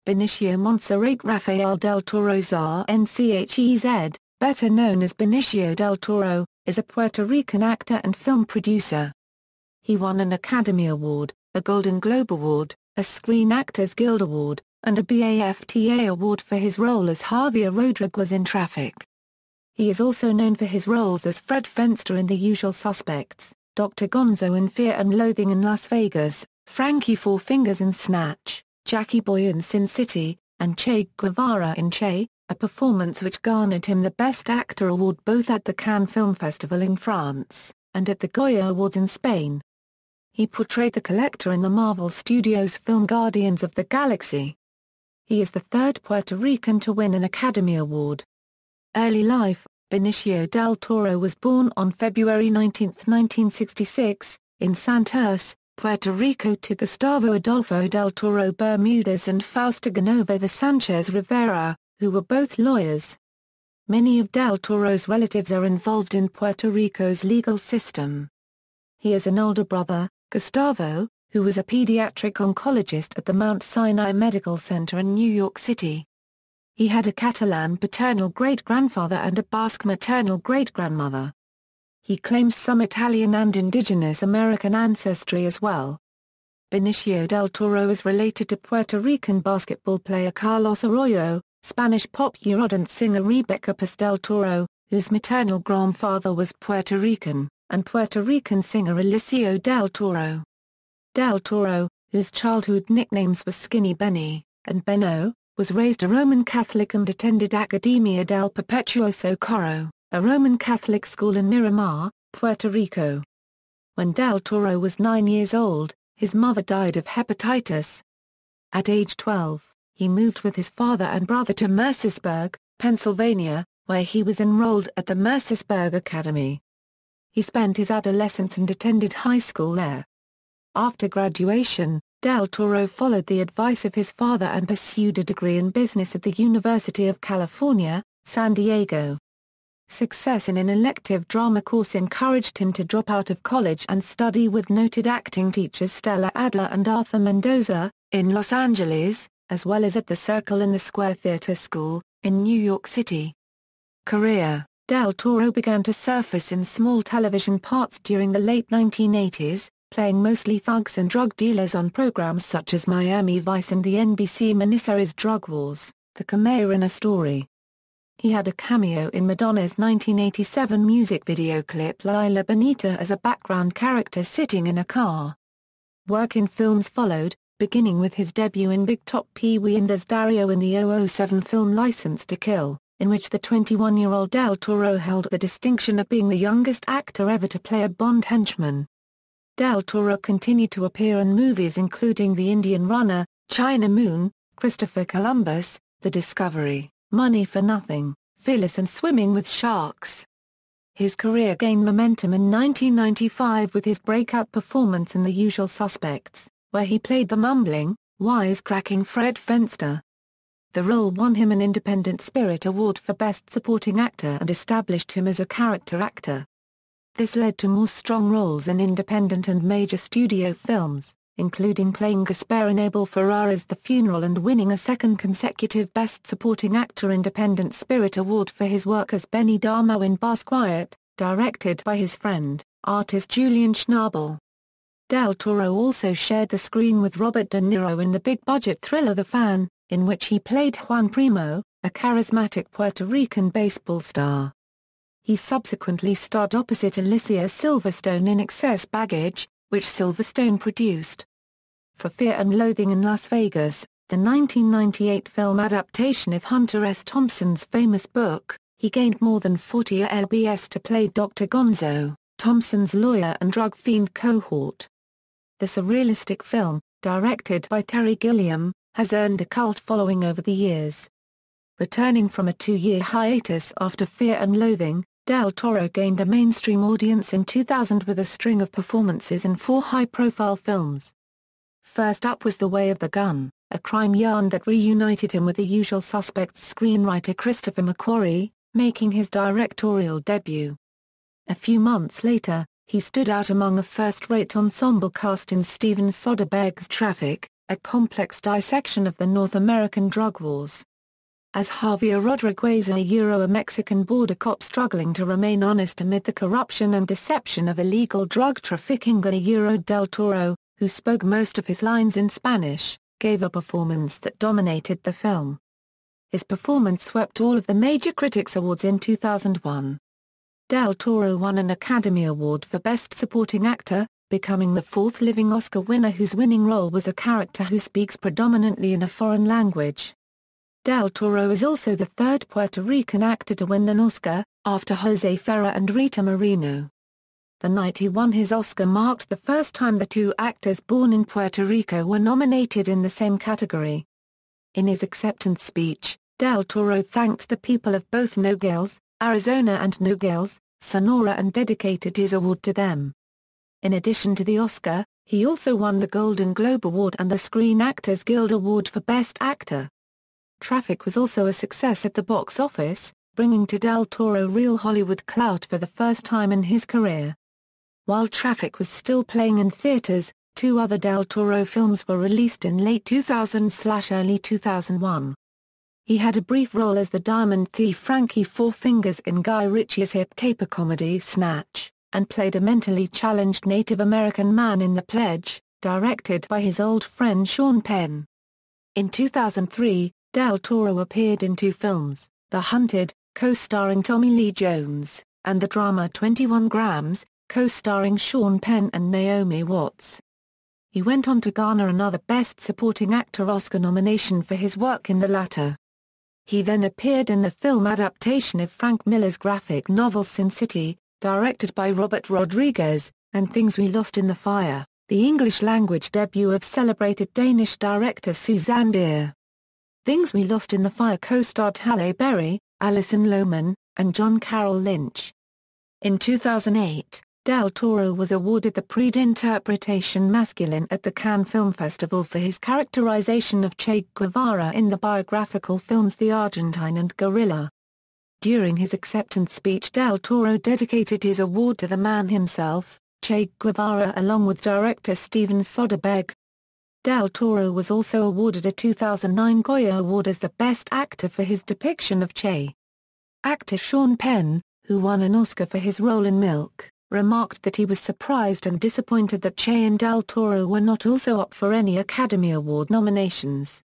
Benicio Monserrate Rafael del Toro Sánchez, better known as Benicio del Toro, is a Puerto Rican actor and film producer. He won an Academy Award, a Golden Globe Award, a Screen Actors Guild Award, and a BAFTA Award for his role as Javier Rodríguez in Traffic. He is also known for his roles as Fred Fenster in The Usual Suspects, Dr. Gonzo in Fear and Loathing in Las Vegas, Franky Four Fingers in Snatch, Jackie Boy in Sin City, and Che Guevara in Che, a performance which garnered him the Best Actor award both at the Cannes Film Festival in France, and at the Goya Awards in Spain. He portrayed the Collector in the Marvel Studios film Guardians of the Galaxy. He is the third Puerto Rican to win an Academy Award. Early life: Benicio del Toro was born on February 19, 1966, in Santurce, Puerto Rico to Gustavo Adolfo del Toro Bermudez and Fausta Genova de Sánchez Rivera, who were both lawyers. Many of del Toro's relatives are involved in Puerto Rico's legal system. He has an older brother, Gustavo, who was a pediatric oncologist at the Mount Sinai Medical Center in New York City. He had a Catalan paternal great-grandfather and a Basque maternal great-grandmother. He claims some Italian and indigenous American ancestry as well. Benicio del Toro is related to Puerto Rican basketball player Carlos Arroyo, Spanish pop Eurodance singer Rebecca Paz del Toro, whose maternal grandfather was Puerto Rican, and Puerto Rican singer Alicia del Toro. Del Toro, whose childhood nicknames were Skinny Benny and Beno, was raised a Roman Catholic and attended Academia del Perpetuo Socorro, a Roman Catholic school in Miramar, Puerto Rico. When del Toro was 9 years old, his mother died of hepatitis. At age 12, he moved with his father and brother to Mercersburg, Pennsylvania, where he was enrolled at the Mercersburg Academy. He spent his adolescence and attended high school there. After graduation, del Toro followed the advice of his father and pursued a degree in business at the University of California, San Diego. Success in an elective drama course encouraged him to drop out of college and study with noted acting teachers Stella Adler and Arthur Mendoza, in Los Angeles, as well as at the Circle in the Square Theatre School, in New York City. Career: del Toro began to surface in small television parts during the late 1980s, playing mostly thugs and drug dealers on programs such as Miami Vice and the NBC miniseries Drug Wars, The Camarena Story. He had a cameo in Madonna's 1987 music video clip La La Bonita as a background character sitting in a car. Work in films followed, beginning with his debut in Big Top Pee-wee and as Dario in the 007 film License to Kill, in which the 21-year-old del Toro held the distinction of being the youngest actor ever to play a Bond henchman. Del Toro continued to appear in movies including The Indian Runner, China Moon, Christopher Columbus, The Discovery, Money for Nothing, Fearless and Swimming with Sharks. His career gained momentum in 1995 with his breakout performance in The Usual Suspects, where he played the mumbling, wisecracking Fred Fenster. The role won him an Independent Spirit Award for Best Supporting Actor and established him as a character actor. This led to more strong roles in independent and major studio films, including playing Gaspar in Abel Ferrara's The Funeral and winning a second consecutive Best Supporting Actor Independent Spirit Award for his work as Benny Darmo in Basquiat, directed by his friend, artist Julian Schnabel. Del Toro also shared the screen with Robert De Niro in the big-budget thriller The Fan, in which he played Juan Primo, a charismatic Puerto Rican baseball star. He subsequently starred opposite Alicia Silverstone in Excess Baggage, which Silverstone produced. For Fear and Loathing in Las Vegas, the 1998 film adaptation of Hunter S. Thompson's famous book, he gained more than 40 lbs to play Dr. Gonzo, Thompson's lawyer and drug fiend cohort. The surrealistic film, directed by Terry Gilliam, has earned a cult following over the years. Returning from a 2-year hiatus after Fear and Loathing, del Toro gained a mainstream audience in 2000 with a string of performances in 4 high-profile films. First up was The Way of the Gun, a crime yarn that reunited him with The Usual Suspects screenwriter Christopher McQuarrie, making his directorial debut. A few months later, he stood out among a first-rate ensemble cast in Steven Soderbergh's Traffic, a complex dissection of the North American drug wars. As Javier Rodríguez, a Mexican border cop struggling to remain honest amid the corruption and deception of illegal drug trafficking, and Del Toro, who spoke most of his lines in Spanish, gave a performance that dominated the film. His performance swept all of the major critics' awards in 2001. Del Toro won an Academy Award for Best Supporting Actor, becoming the fourth living Oscar winner whose winning role was a character who speaks predominantly in a foreign language. Del Toro is also the third Puerto Rican actor to win an Oscar, after Jose Ferrer and Rita Moreno. The night he won his Oscar marked the first time the two actors born in Puerto Rico were nominated in the same category. In his acceptance speech, Del Toro thanked the people of both Nogales, Arizona and Nogales, Sonora, and dedicated his award to them. In addition to the Oscar, he also won the Golden Globe Award and the Screen Actors Guild Award for Best Actor. Traffic was also a success at the box office, bringing to Del Toro real Hollywood clout for the first time in his career. While Traffic was still playing in theaters, two other Del Toro films were released in late 2000/early 2001. He had a brief role as the diamond thief Franky Four Fingers in Guy Ritchie's hip caper comedy Snatch, and played a mentally challenged Native American man in The Pledge, directed by his old friend Sean Penn. In 2003, Del Toro appeared in two films, The Hunted, co-starring Tommy Lee Jones, and the drama 21 Grams, co-starring Sean Penn and Naomi Watts. He went on to garner another Best Supporting Actor Oscar nomination for his work in the latter. He then appeared in the film adaptation of Frank Miller's graphic novel Sin City, directed by Robert Rodriguez, and Things We Lost in the Fire, the English-language debut of celebrated Danish director Susanne Bier. Things We Lost in the Fire co-starred Halle Berry, Alison Lohman, and John Carroll Lynch. In 2008, Del Toro was awarded the Prix d'Interprétation Masculine at the Cannes Film Festival for his characterization of Che Guevara in the biographical films The Argentine and Guerrilla. During his acceptance speech, Del Toro dedicated his award to the man himself, Che Guevara, along with director Steven Soderbergh. Del Toro was also awarded a 2009 Goya Award as the Best Actor for his depiction of Che. Actor Sean Penn, who won an Oscar for his role in Milk, remarked that he was surprised and disappointed that Che and Del Toro were not also up for any Academy Award nominations.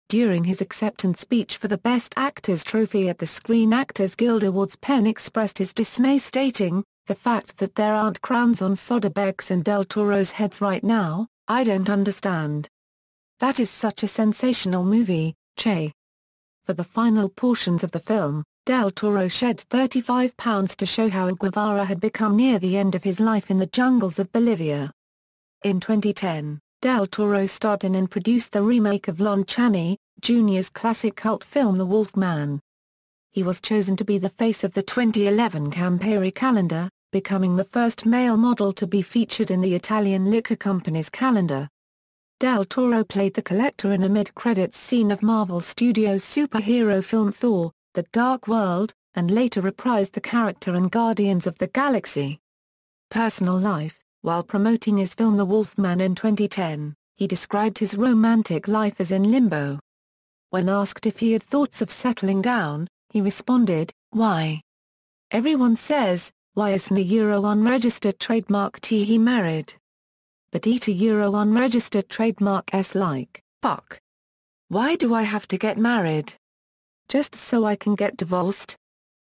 During his acceptance speech for the Best Actors trophy at the Screen Actors Guild Awards, Penn expressed his dismay, stating, "The fact that there aren't crowns on Soderbergh's and Del Toro's heads right now, I don't understand. That is such a sensational movie, Che." For the final portions of the film, Del Toro shed 35 pounds to show how Guevara had become near the end of his life in the jungles of Bolivia. In 2010, Del Toro starred in and produced the remake of Lon Chaney Jr.'s classic cult film The Wolf Man. He was chosen to be the face of the 2011 Campari calendar, becoming the first male model to be featured in the Italian liquor company's calendar. Del Toro played the collector in a mid-credits scene of Marvel Studios' superhero film Thor: The Dark World, and later reprised the character in Guardians of the Galaxy. Personal life: while promoting his film The Wolfman in 2010, he described his romantic life as in limbo. When asked if he had thoughts of settling down, he responded, "Why? Everyone says, why isn't a Euro unregistered trademark T he married? But eat a Euro unregistered trademark S like, fuck. Why do I have to get married? Just so I can get divorced?"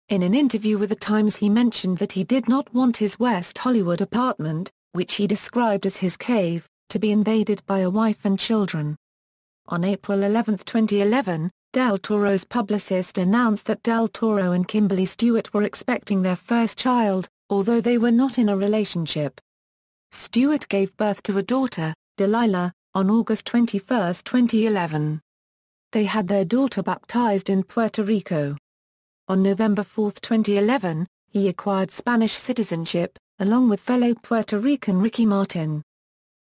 In an interview with The Times, he mentioned that he did not want his West Hollywood apartment, which he described as his cave, to be invaded by a wife and children. On April 11, 2011, Del Toro's publicist announced that Del Toro and Kimberly Stewart were expecting their first child, although they were not in a relationship. Stewart gave birth to a daughter, Delilah, on August 21, 2011. They had their daughter baptized in Puerto Rico. On November 4, 2011, he acquired Spanish citizenship, along with fellow Puerto Rican Ricky Martin.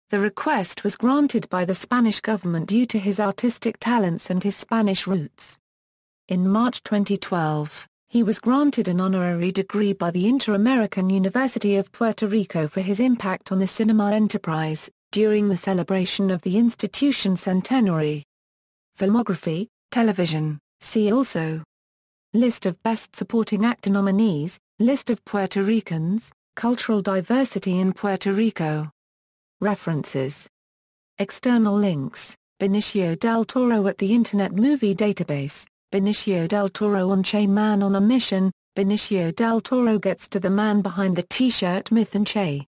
The request was granted by the Spanish government due to his artistic talents and his Spanish roots. In March 2012, he was granted an honorary degree by the Inter-American University of Puerto Rico for his impact on the cinema enterprise, during the celebration of the institution's centenary. Filmography, television, see also. List of Best Supporting Actor nominees, List of Puerto Ricans, cultural diversity in Puerto Rico. References. External links, Benicio del Toro at the Internet Movie Database, Benicio del Toro on Che Man on a Mission, Benicio del Toro gets to the man behind the T-shirt myth and Che